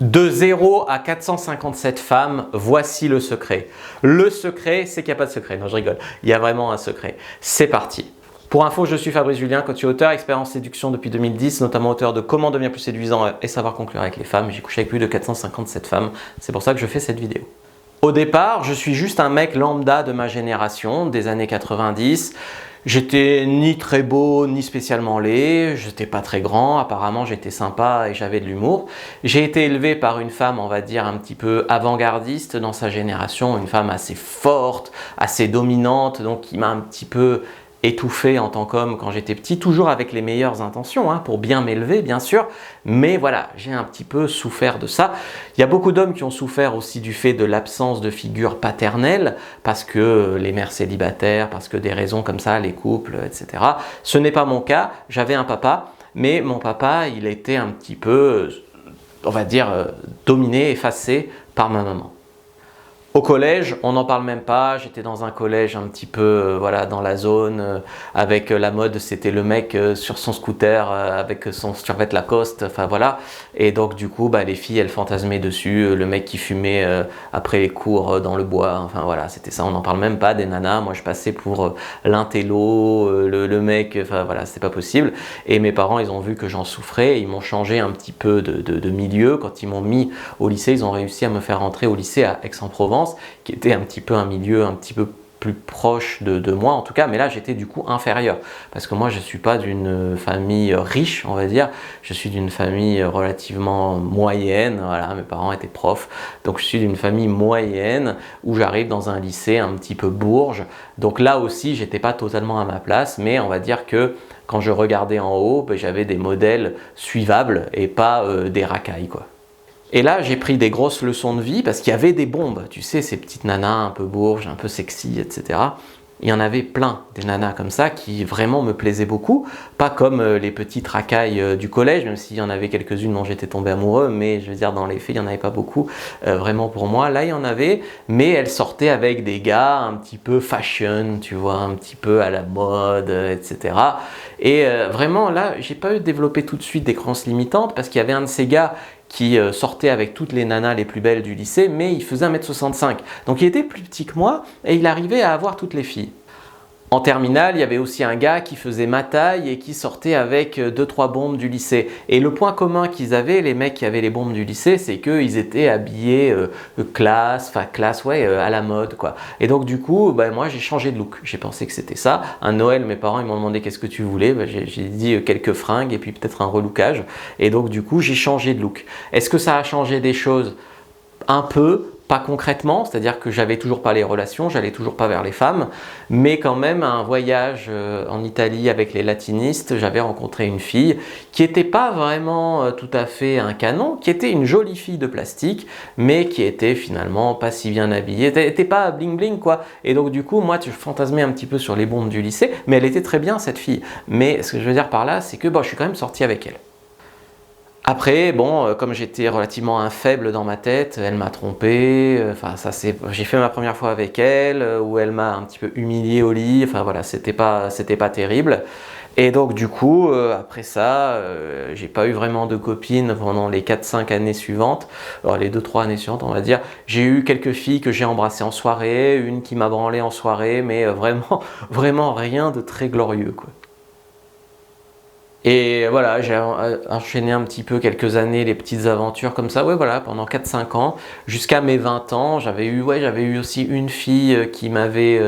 De 0 à 457 femmes, voici le secret. Le secret, c'est qu'il n'y a pas de secret. Non, je rigole. Il y a vraiment un secret. C'est parti. Pour info, je suis Fabrice Julien, coach et auteur, expert en séduction depuis 2010, notamment auteur de Comment devenir plus séduisant et savoir conclure avec les femmes. J'ai couché avec plus de 457 femmes. C'est pour ça que je fais cette vidéo. Au départ, je suis juste un mec lambda de ma génération, des années 90. J'étais ni très beau, ni spécialement laid, j'étais pas très grand, apparemment j'étais sympa et j'avais de l'humour. J'ai été élevé par une femme, on va dire, un petit peu avant-gardiste dans sa génération, une femme assez forte, assez dominante, donc qui m'a un petit peu étouffé en tant qu'homme quand j'étais petit, toujours avec les meilleures intentions, pour bien m'élever bien sûr, mais voilà, j'ai un petit peu souffert de ça. Il y a beaucoup d'hommes qui ont souffert aussi du fait de l'absence de figure paternelle, parce que les mères célibataires, parce que des raisons comme ça, les couples, etc. Ce n'est pas mon cas, j'avais un papa, mais mon papa, il était un petit peu, on va dire, dominé, effacé par ma maman. Au collège, on n'en parle même pas, j'étais dans un collège un petit peu voilà, dans la zone, avec la mode, c'était le mec sur son scooter, avec son survêt Lacoste, enfin voilà. Et donc du coup, les filles, elles fantasmaient dessus, le mec qui fumait après les cours dans le bois, enfin voilà, c'était ça, on n'en parle même pas des nanas. Moi je passais pour l'intello, le mec, enfin voilà, c'était pas possible. Et mes parents, ils ont vu que j'en souffrais, et ils m'ont changé un petit peu de milieu. Quand ils m'ont mis au lycée, ils ont réussi à me faire rentrer au lycée à Aix-en-Provence, qui était un petit peu un milieu un petit peu plus proche de moi en tout cas, mais là j'étais du coup inférieur, parce que moi je ne suis pas d'une famille riche, on va dire, je suis d'une famille relativement moyenne, voilà, mes parents étaient profs, donc je suis d'une famille moyenne, où j'arrive dans un lycée un petit peu bourge, donc là aussi j'étais pas totalement à ma place, mais on va dire que quand je regardais en haut, j'avais des modèles suivables et pas des racailles quoi. Et là, j'ai pris des grosses leçons de vie parce qu'il y avait des bombes, tu sais, ces petites nanas un peu bourges, un peu sexy, etc. Il y en avait plein, des nanas comme ça, qui vraiment me plaisaient beaucoup. Pas comme les petites racailles du collège, même s'il y en avait quelques-unes dont j'étais tombé amoureux, mais je veux dire, dans les faits, il n'y en avait pas beaucoup vraiment pour moi. Là, il y en avait, mais elles sortaient avec des gars un petit peu fashion, tu vois, un petit peu à la mode, etc. Et vraiment, là, j'ai pas eu développé tout de suite des croyances limitantes, parce qu'il y avait un de ces gars qui sortait avec toutes les nanas les plus belles du lycée, mais il faisait 1m65. Donc il était plus petit que moi et il arrivait à avoir toutes les filles. En terminale, il y avait aussi un gars qui faisait ma taille et qui sortait avec 2-3 bombes du lycée. Et le point commun qu'ils avaient, les mecs qui avaient les bombes du lycée, c'est qu'ils étaient habillés classe, à la mode quoi. Et donc du coup, moi j'ai changé de look. J'ai pensé que c'était ça. Un Noël, mes parents ils m'ont demandé qu'est-ce que tu voulais. J'ai dit quelques fringues et puis peut-être un relookage. Et donc du coup, j'ai changé de look. Est-ce que ça a changé des choses? Un peu. Pas concrètement, c'est-à-dire que j'avais toujours pas les relations, j'allais toujours pas vers les femmes, mais quand même un voyage en Italie avec les latinistes, j'avais rencontré une fille qui n'était pas vraiment tout à fait un canon, qui était une jolie fille de plastique, mais qui était finalement pas si bien habillée, elle était pas bling bling quoi. Et donc du coup, moi je fantasmais un petit peu sur les bombes du lycée, mais elle était très bien cette fille. Mais ce que je veux dire par là, c'est que je suis quand même sorti avec elle. Après, bon, comme j'étais relativement un faible dans ma tête, elle m'a trompé, j'ai fait ma première fois avec elle, où elle m'a un petit peu humilié au lit, enfin voilà, c'était pas terrible. Et donc du coup, après ça, j'ai pas eu vraiment de copines pendant les 4-5 années suivantes, alors les 2-3 années suivantes on va dire. J'ai eu quelques filles que j'ai embrassées en soirée, une qui m'a branlé en soirée, mais vraiment rien de très glorieux quoi. Et voilà, j'ai enchaîné un petit peu quelques années, les petites aventures comme ça, ouais voilà, pendant 4-5 ans, jusqu'à mes 20 ans, j'avais eu aussi une fille qui m'avait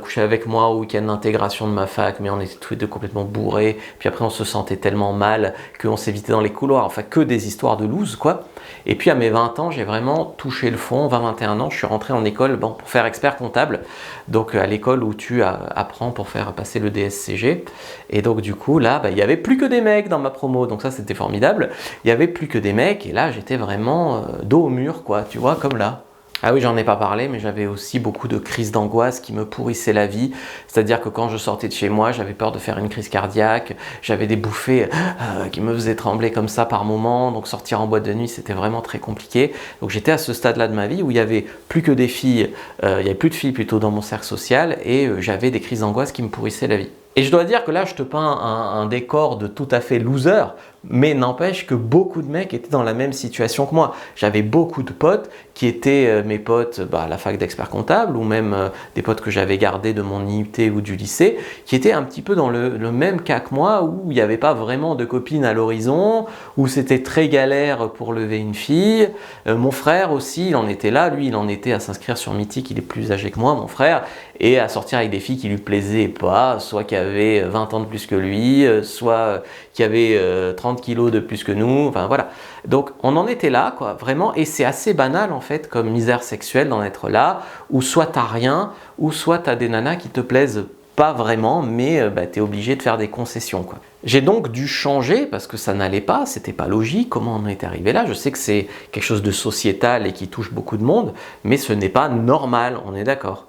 couché avec moi au week-end d'intégration de ma fac, mais on était tous les deux complètement bourrés, puis après on se sentait tellement mal qu'on s'évitait dans les couloirs, enfin que des histoires de loose quoi. Et puis à mes 20 ans, j'ai vraiment touché le fond, 20-21 ans, je suis rentré en école pour faire expert comptable, donc à l'école où tu apprends pour faire passer le DSCG, et donc du coup là, il n'y avait plus que des mecs dans ma promo, donc ça c'était formidable, il n'y avait plus que des mecs, et là j'étais vraiment dos au mur quoi, tu vois, comme là. Ah oui, j'en ai pas parlé, mais j'avais aussi beaucoup de crises d'angoisse qui me pourrissaient la vie. C'est-à-dire que quand je sortais de chez moi, j'avais peur de faire une crise cardiaque, j'avais des bouffées qui me faisaient trembler comme ça par moments, donc sortir en boîte de nuit, c'était vraiment très compliqué. Donc j'étais à ce stade-là de ma vie où il y avait plus que des filles, il y avait plus de filles plutôt dans mon cercle social, et j'avais des crises d'angoisse qui me pourrissaient la vie. Et je dois dire que là, je te peins un décor de tout à fait loser, Mais n'empêche que beaucoup de mecs étaient dans la même situation que moi. J'avais beaucoup de potes qui étaient mes potes à la fac d'expert comptable ou même des potes que j'avais gardés de mon IUT ou du lycée, qui étaient un petit peu dans le même cas que moi, où il n'y avait pas vraiment de copine à l'horizon, où c'était très galère pour lever une fille. Mon frère aussi, il en était là, lui il en était à s'inscrire sur Mythique, il est plus âgé que moi, mon frère, et à sortir avec des filles qui lui plaisaient pas, soit qui avaient 20 ans de plus que lui, soit qui avaient 30 kilos de plus que nous, enfin voilà. Donc on en était là, quoi, vraiment, et c'est assez banal en fait comme misère sexuelle d'en être là, où soit t'as rien, ou soit t'as des nanas qui te plaisent pas vraiment, mais tu es obligé de faire des concessions, quoi. J'ai donc dû changer parce que ça n'allait pas, c'était pas logique, comment on est arrivé là. Je sais que c'est quelque chose de sociétal et qui touche beaucoup de monde, mais ce n'est pas normal, on est d'accord.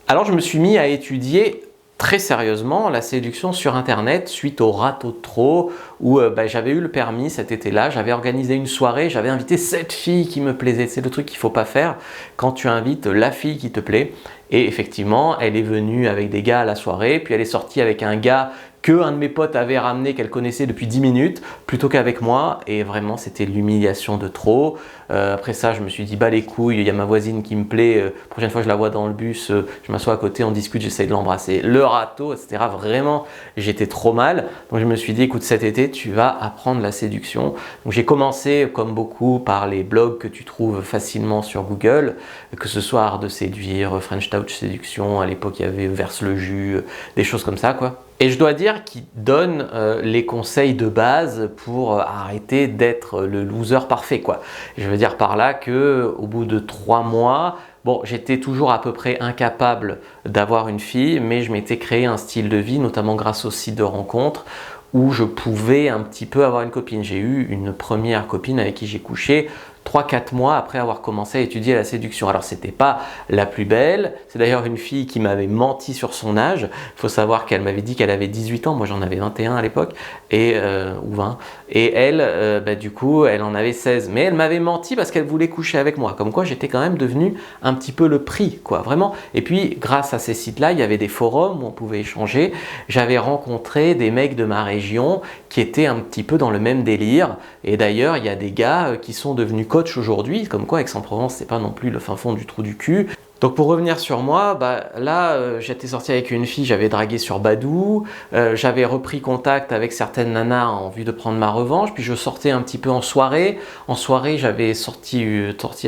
Alors je me suis mis à étudier très sérieusement la séduction sur internet suite au râteau de trop où j'avais eu le permis cet été-là, j'avais organisé une soirée, j'avais invité 7 filles qui me plaisaient. C'est le truc qu'il ne faut pas faire quand tu invites la fille qui te plaît. Et effectivement, elle est venue avec des gars à la soirée, puis elle est sortie avec un gars que un de mes potes avait ramené, qu'elle connaissait depuis 10 minutes, plutôt qu'avec moi, et vraiment c'était l'humiliation de trop. Après ça, je me suis dit, bah les couilles, il y a ma voisine qui me plaît, prochaine fois je la vois dans le bus, je m'assois à côté, on discute, j'essaye de l'embrasser. Le râteau, etc. Vraiment, j'étais trop mal. Donc je me suis dit, écoute, cet été, tu vas apprendre la séduction. Donc j'ai commencé, comme beaucoup, par les blogs que tu trouves facilement sur Google, que ce soit Art de séduire, French Touch Séduction, à l'époque il y avait Verse le jus, des choses comme ça, quoi. Et je dois dire qu'il donne les conseils de base pour arrêter d'être le loser parfait, quoi. Je veux dire par là que au bout de 3 mois, bon, j'étais toujours à peu près incapable d'avoir une fille, mais je m'étais créé un style de vie, notamment grâce au site de rencontres, où je pouvais un petit peu avoir une copine. J'ai eu une première copine avec qui j'ai couché 3-4 mois après avoir commencé à étudier la séduction. Alors c'était pas la plus belle, c'est d'ailleurs une fille qui m'avait menti sur son âge. Il faut savoir qu'elle m'avait dit qu'elle avait 18 ans, moi j'en avais 21 à l'époque, ou 20. Et elle, du coup, elle en avait 16. Mais elle m'avait menti parce qu'elle voulait coucher avec moi. Comme quoi j'étais quand même devenu un petit peu le prix, quoi, vraiment. Et puis grâce à ces sites-là, il y avait des forums où on pouvait échanger. J'avais rencontré des mecs de ma région qui étaient un petit peu dans le même délire. Et d'ailleurs, il y a des gars qui sont devenus coach aujourd'hui, comme quoi Aix-en-Provence c'est pas non plus le fin fond du trou du cul. Donc pour revenir sur moi, j'étais sorti avec une fille, j'avais dragué sur Badoo, j'avais repris contact avec certaines nanas en vue de prendre ma revanche, puis je sortais un petit peu en soirée. En soirée, j'avais sorti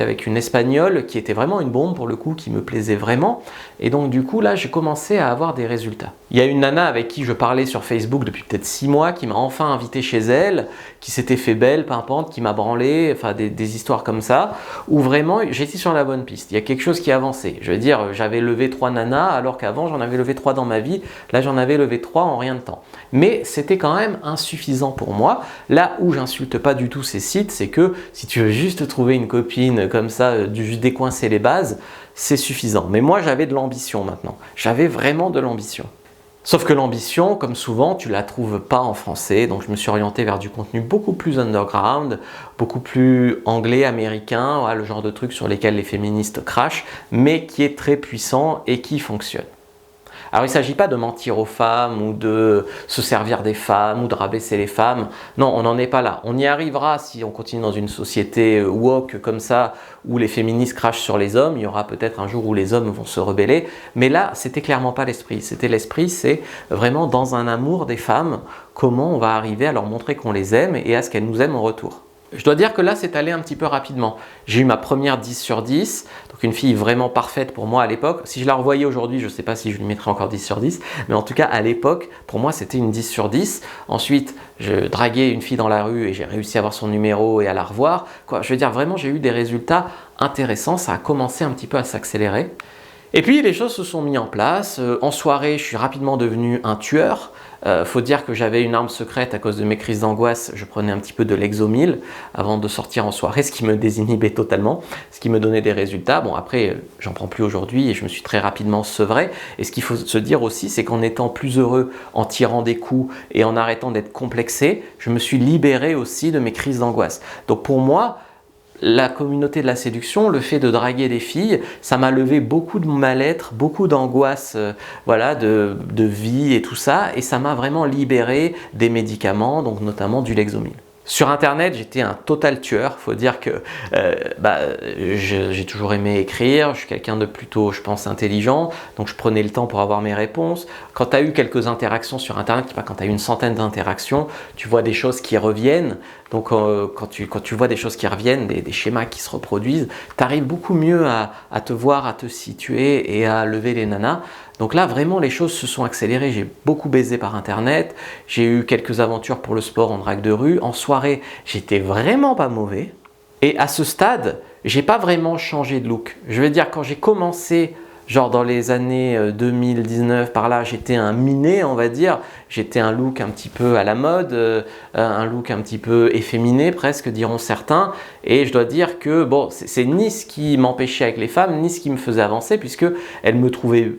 avec une Espagnole qui était vraiment une bombe pour le coup, qui me plaisait vraiment. Et donc du coup là, j'ai commencé à avoir des résultats. Il y a une nana avec qui je parlais sur Facebook depuis peut-être 6 mois, qui m'a enfin invité chez elle, qui s'était fait belle, pimpante, qui m'a branlé, enfin des histoires comme ça, où vraiment j'étais sur la bonne piste. Il y a quelque chose qui avançait. Je veux dire, j'avais levé 3 nanas alors qu'avant j'en avais levé 3 dans ma vie. Là j'en avais levé 3 en rien de temps. Mais c'était quand même insuffisant pour moi. Là où j'insulte pas du tout ces sites, c'est que si tu veux juste trouver une copine comme ça, juste décoincer les bases, c'est suffisant. Mais moi j'avais de l'ambition maintenant. J'avais vraiment de l'ambition. Sauf que l'ambition, comme souvent, tu la trouves pas en français, donc je me suis orienté vers du contenu beaucoup plus underground, beaucoup plus anglais, américain, voilà, le genre de trucs sur lesquels les féministes crachent, mais qui est très puissant et qui fonctionne. Alors il ne s'agit pas de mentir aux femmes ou de se servir des femmes ou de rabaisser les femmes. Non, on n'en est pas là. On y arrivera si on continue dans une société woke comme ça où les féministes crachent sur les hommes. Il y aura peut-être un jour où les hommes vont se rebeller. Mais là, c'était clairement pas l'esprit. L'esprit, c'est vraiment dans un amour des femmes, comment on va arriver à leur montrer qu'on les aime et à ce qu'elles nous aiment en retour. Je dois dire que là, c'est allé un petit peu rapidement. J'ai eu ma première 10 sur 10, donc une fille vraiment parfaite pour moi à l'époque. Si je la revoyais aujourd'hui, je ne sais pas si je lui mettrais encore 10 sur 10, mais en tout cas, à l'époque, pour moi, c'était une 10 sur 10. Ensuite, je draguais une fille dans la rue et j'ai réussi à avoir son numéro et à la revoir. Je veux dire, vraiment, j'ai eu des résultats intéressants. Ça a commencé un petit peu à s'accélérer. Et puis, les choses se sont mises en place. En soirée, je suis rapidement devenu un tueur. Faut dire que j'avais une arme secrète à cause de mes crises d'angoisse. Je prenais un petit peu de Lexomil avant de sortir en soirée, ce qui me désinhibait totalement, ce qui me donnait des résultats. Bon, après, j'en prends plus aujourd'hui et je me suis très rapidement sevré. Et ce qu'il faut se dire aussi, c'est qu'en étant plus heureux, en tirant des coups et en arrêtant d'être complexé, je me suis libéré aussi de mes crises d'angoisse. Donc pour moi, la communauté de la séduction, le fait de draguer des filles, ça m'a levé beaucoup de mal-être, beaucoup d'angoisse de vie et tout ça, et ça m'a vraiment libéré des médicaments, donc notamment du Lexomil. Sur Internet, j'étais un total tueur. Faut dire que j'ai toujours aimé écrire. Je suis quelqu'un de plutôt, je pense, intelligent. Donc, je prenais le temps pour avoir mes réponses. Quand tu as eu quelques interactions sur Internet, quand tu as eu une centaine d'interactions, tu vois des choses qui reviennent. Donc, quand tu vois des choses qui reviennent, des schémas qui se reproduisent, tu arrives beaucoup mieux à te voir, à te situer et à lever les nanas. Donc là, vraiment, les choses se sont accélérées. J'ai beaucoup baisé par Internet. J'ai eu quelques aventures pour le sport en drague de rue. En soirée, j'étais vraiment pas mauvais. Et à ce stade, j'ai pas vraiment changé de look. Je veux dire, quand j'ai commencé, genre dans les années 2019, par là, j'étais un minet, on va dire. J'étais un look un petit peu à la mode, un look un petit peu efféminé presque, diront certains. Et je dois dire que bon, c'est ni ce qui m'empêchait avec les femmes, ni ce qui me faisait avancer, puisque elles me trouvaient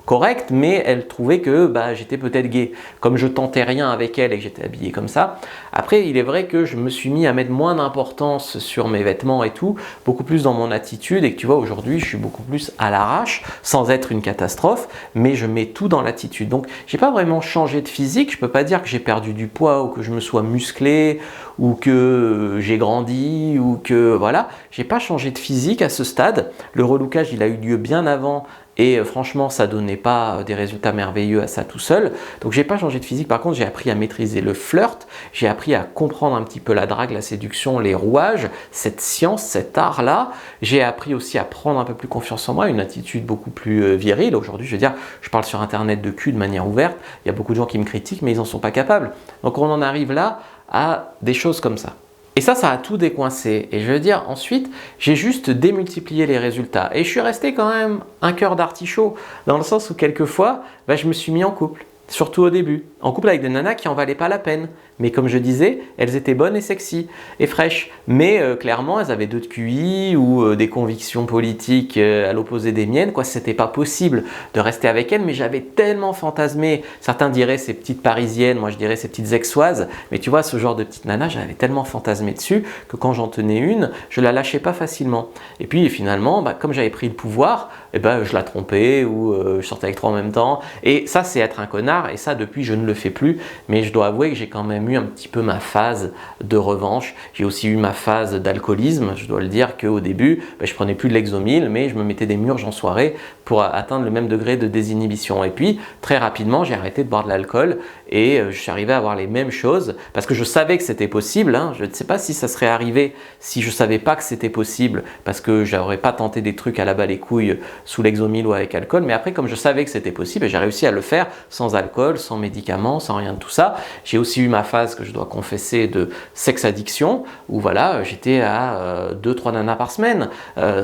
correcte, mais elle trouvait que j'étais peut-être gay. Comme je tentais rien avec elle et que j'étais habillé comme ça. Après, il est vrai que je me suis mis à mettre moins d'importance sur mes vêtements et tout, beaucoup plus dans mon attitude, et que tu vois, aujourd'hui, je suis beaucoup plus à l'arrache, sans être une catastrophe, mais je mets tout dans l'attitude. Donc, j'ai pas vraiment changé de physique. Je peux pas dire que j'ai perdu du poids ou que je me sois musclé ou que j'ai grandi ou que voilà. J'ai pas changé de physique à ce stade. Le relookage, il a eu lieu bien avant. Et franchement, ça donnait pas des résultats merveilleux à ça tout seul. Donc, j'ai pas changé de physique. Par contre, j'ai appris à maîtriser le flirt. J'ai appris à comprendre un petit peu la drague, la séduction, les rouages, cette science, cet art-là. J'ai appris aussi à prendre un peu plus confiance en moi, une attitude beaucoup plus virile. Aujourd'hui, je veux dire, je parle sur Internet de cul de manière ouverte. Il y a beaucoup de gens qui me critiquent, mais ils n'en sont pas capables. Donc, on en arrive là à des choses comme ça. Et ça a tout décoincé. Et je veux dire, ensuite, j'ai juste démultiplié les résultats. Et je suis resté quand même un cœur d'artichaut, dans le sens où quelquefois, je me suis mis en couple. Surtout au début. En couple avec des nanas qui en valaient pas la peine. Mais comme je disais, elles étaient bonnes et sexy et fraîches. Mais clairement, elles avaient d'autres QI ou des convictions politiques à l'opposé des miennes. C'était pas possible de rester avec elles. Mais j'avais tellement fantasmé. Certains diraient ces petites parisiennes, moi je dirais ces petites aixoises. Mais tu vois, ce genre de petites nanas, j'avais tellement fantasmé dessus que quand j'en tenais une, je la lâchais pas facilement. Et puis finalement, comme j'avais pris le pouvoir, je la trompais ou je sortais avec trois en même temps. Et ça, c'est être un connard. Et ça, depuis, je ne le fais plus. Mais je dois avouer que j'ai quand même eu un petit peu ma phase de revanche. J'ai aussi eu ma phase d'alcoolisme. Je dois le dire qu'au début, je prenais plus de Lexomil, mais je me mettais des murges en soirée pour atteindre le même degré de désinhibition. Et puis, très rapidement, j'ai arrêté de boire de l'alcool et je suis arrivé à avoir les mêmes choses parce que je savais que c'était possible. Je ne sais pas si ça serait arrivé si je ne savais pas que c'était possible parce que je n'aurais pas tenté des trucs à la balle les couilles sous Lexomil ou avec alcool. Mais après, comme je savais que c'était possible, j'ai réussi à le faire sans alcool, sans médicaments, sans rien de tout ça. J'ai aussi eu ma phase que je dois confesser de sex addiction où voilà, j'étais à 2-3 nanas par semaine,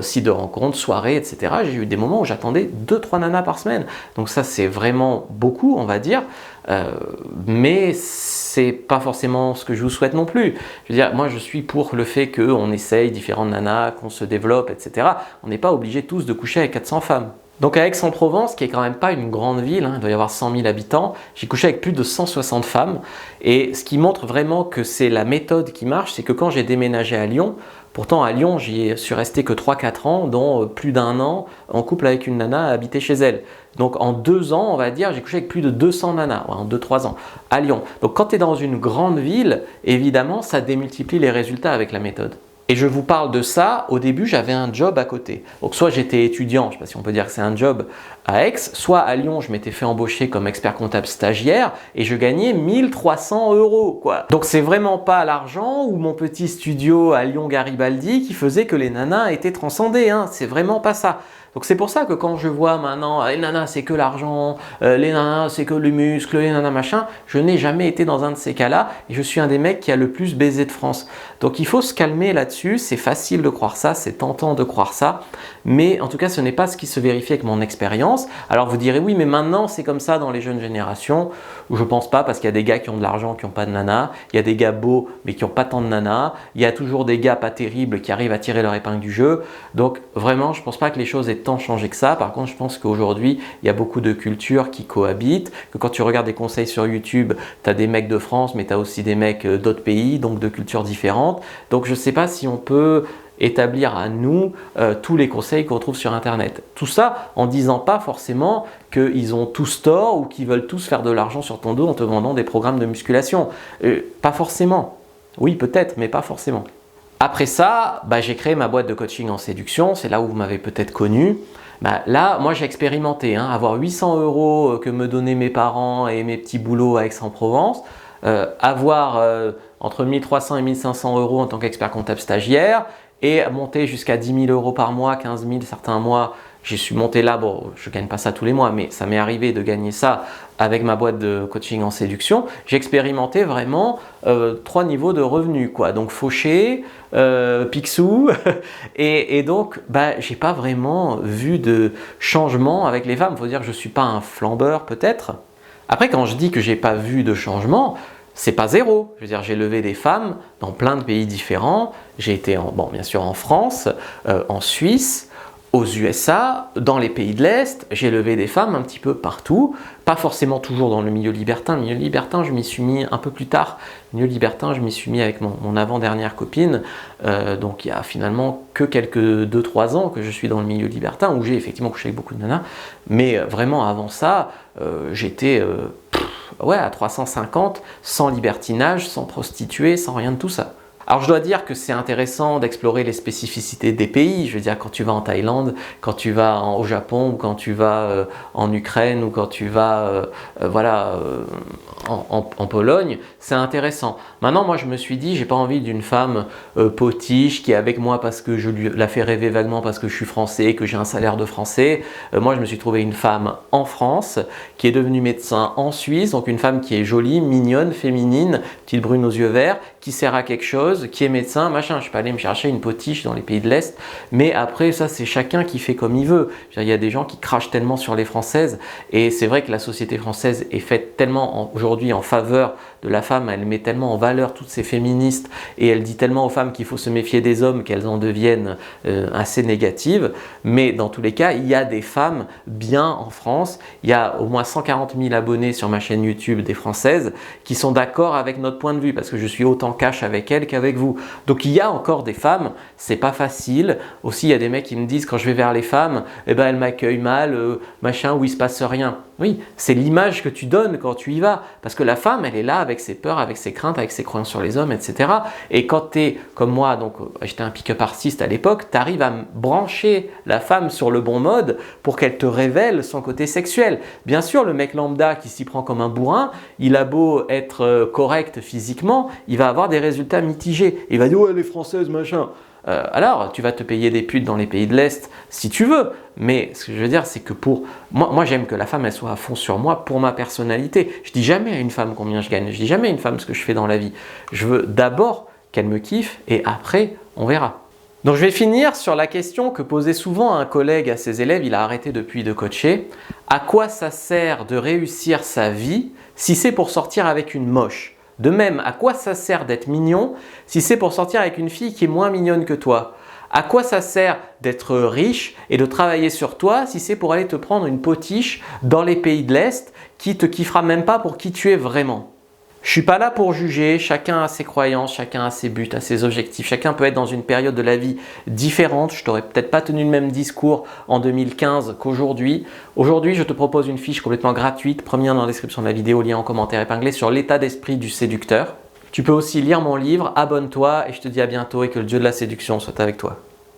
sites de rencontres, soirées, etc. J'ai eu des moments où j'attendais 2-3 nanas par semaine. Donc ça, c'est vraiment beaucoup, on va dire. Mais c'est pas forcément ce que je vous souhaite non plus. Je veux dire, moi je suis pour le fait qu'on essaye différentes nanas, qu'on se développe, etc. On n'est pas obligé tous de coucher avec 400 femmes. Donc à Aix-en-Provence, qui est quand même pas une grande ville, il doit y avoir 100 000 habitants, j'ai couché avec plus de 160 femmes. Et ce qui montre vraiment que c'est la méthode qui marche, c'est que quand j'ai déménagé à Lyon, pourtant à Lyon, j'y suis resté que 3-4 ans, dont plus d'1 an en couple avec une nana à habiter chez elle. Donc en 2 ans, on va dire, j'ai couché avec plus de 200 nanas, en 2-3 ans, à Lyon. Donc quand tu es dans une grande ville, évidemment, ça démultiplie les résultats avec la méthode. Et je vous parle de ça, au début j'avais un job à côté. Donc soit j'étais étudiant, je ne sais pas si on peut dire que c'est un job à Aix, soit à Lyon je m'étais fait embaucher comme expert comptable stagiaire et je gagnais 1300 €. Donc c'est vraiment pas l'argent ou mon petit studio à Lyon-Garibaldi qui faisait que les nanas étaient transcendées, c'est vraiment pas ça. Donc c'est pour ça que quand je vois maintenant les nanas c'est que l'argent, les nanas c'est que le muscle, les nanas machin, je n'ai jamais été dans un de ces cas-là et je suis un des mecs qui a le plus baisé de France. Donc il faut se calmer là-dessus, c'est facile de croire ça, c'est tentant de croire ça, mais en tout cas ce n'est pas ce qui se vérifie avec mon expérience. Alors vous direz oui mais maintenant c'est comme ça dans les jeunes générations, où je pense pas parce qu'il y a des gars qui ont de l'argent qui n'ont pas de nanas, il y a des gars beaux mais qui n'ont pas tant de nanas, il y a toujours des gars pas terribles qui arrivent à tirer leur épingle du jeu, donc vraiment je pense pas que les choses aient tant changé que ça. Par contre je pense qu'aujourd'hui il y a beaucoup de cultures qui cohabitent, que quand tu regardes des conseils sur YouTube, tu as des mecs de France mais tu as aussi des mecs d'autres pays, donc de cultures différentes. Donc je sais pas si on peut établir à nous tous les conseils qu'on trouve sur Internet. Tout ça en disant pas forcément qu'ils ont tous tort ou qu'ils veulent tous faire de l'argent sur ton dos en te vendant des programmes de musculation. Pas forcément. Oui, peut-être, mais pas forcément. Après ça, j'ai créé ma boîte de coaching en séduction, c'est là où vous m'avez peut-être connu. Là, moi j'ai expérimenté, avoir 800 € que me donnaient mes parents et mes petits boulots à Aix-en-Provence, avoir entre 1300 et 1500 € en tant qu'expert comptable stagiaire et monter jusqu'à 10 000 € par mois, 15 000 certains mois. J'ai su monter là, bon, je ne gagne pas ça tous les mois, mais ça m'est arrivé de gagner ça avec ma boîte de coaching en séduction. J'ai expérimenté vraiment 3 niveaux de revenus, quoi. Donc Fauché, Picsou, et donc j'ai pas vraiment vu de changement avec les femmes. Il faut dire que je ne suis pas un flambeur peut-être. Après, quand je dis que j'ai pas vu de changement, c'est pas zéro. Je veux dire, j'ai levé des femmes dans plein de pays différents. J'ai été bien sûr en France, en Suisse, aux USA, dans les pays de l'Est, j'ai levé des femmes un petit peu partout, pas forcément toujours dans le milieu libertin. Le milieu libertin, je m'y suis mis un peu plus tard. Le milieu libertin, je m'y suis mis avec mon avant-dernière copine. Donc il y a finalement que quelques 2-3 ans que je suis dans le milieu libertin, où j'ai effectivement couché avec beaucoup de nanas. Mais vraiment avant ça, j'étais à 350, sans libertinage, sans prostituée, sans rien de tout ça. Alors je dois dire que c'est intéressant d'explorer les spécificités des pays. Je veux dire, quand tu vas en Thaïlande, quand tu vas au Japon, ou quand tu vas en Ukraine, ou quand tu vas en Pologne, c'est intéressant. Maintenant, moi je me suis dit, j'ai pas envie d'une femme potiche qui est avec moi parce que je la fais rêver vaguement parce que je suis français, que j'ai un salaire de français. Moi je me suis trouvé une femme en France qui est devenue médecin en Suisse, donc une femme qui est jolie, mignonne, féminine, petite brune aux yeux verts, qui sert à quelque chose, qui est médecin, machin. Je ne suis pas allé me chercher une potiche dans les pays de l'Est, mais après ça c'est chacun qui fait comme il veut. Il y a des gens qui crachent tellement sur les Françaises, et c'est vrai que la société française est faite tellement aujourd'hui en faveur de la femme, elle met tellement en valeur toutes ces féministes, et elle dit tellement aux femmes qu'il faut se méfier des hommes qu'elles en deviennent assez négatives. Mais dans tous les cas, il y a des femmes bien en France. Il y a au moins 140 000 abonnés sur ma chaîne YouTube des Françaises qui sont d'accord avec notre point de vue, parce que je suis autant cash avec elles qu'avec vous. Donc il y a encore des femmes, c'est pas facile. Aussi il y a des mecs qui me disent quand je vais vers les femmes, elles m'accueillent mal, machin, où il se passe rien. Oui, c'est l'image que tu donnes quand tu y vas, parce que la femme elle est là avec ses peurs, avec ses craintes, avec ses croyances sur les hommes, etc. Et quand tu es comme moi, donc j'étais un pick-up artiste à l'époque, tu arrives à brancher la femme sur le bon mode pour qu'elle te révèle son côté sexuel. Bien sûr, le mec lambda qui s'y prend comme un bourrin, il a beau être correct physiquement, il va avoir des résultats mitigés. Il va dire « ouais, les Françaises, machin ». Alors, tu vas te payer des putes dans les pays de l'Est si tu veux, mais ce que je veux dire, c'est que pour moi j'aime que la femme elle soit à fond sur moi pour ma personnalité. Je dis jamais à une femme combien je gagne, je dis jamais à une femme ce que je fais dans la vie. Je veux d'abord qu'elle me kiffe et après on verra. Donc je vais finir sur la question que posait souvent un collègue à ses élèves, il a arrêté depuis de coacher. À quoi ça sert de réussir sa vie si c'est pour sortir avec une moche ? De même, à quoi ça sert d'être mignon si c'est pour sortir avec une fille qui est moins mignonne que toi? À quoi ça sert d'être riche et de travailler sur toi si c'est pour aller te prendre une potiche dans les pays de l'Est qui te kiffera même pas pour qui tu es vraiment? Je ne suis pas là pour juger, chacun a ses croyances, chacun a ses buts, a ses objectifs, chacun peut être dans une période de la vie différente. Je t'aurais peut-être pas tenu le même discours en 2015 qu'aujourd'hui. Aujourd'hui, je te propose une fiche complètement gratuite, premier lien dans la description de la vidéo, lien en commentaire épinglé sur l'état d'esprit du séducteur. Tu peux aussi lire mon livre, abonne-toi et je te dis à bientôt et que le dieu de la séduction soit avec toi.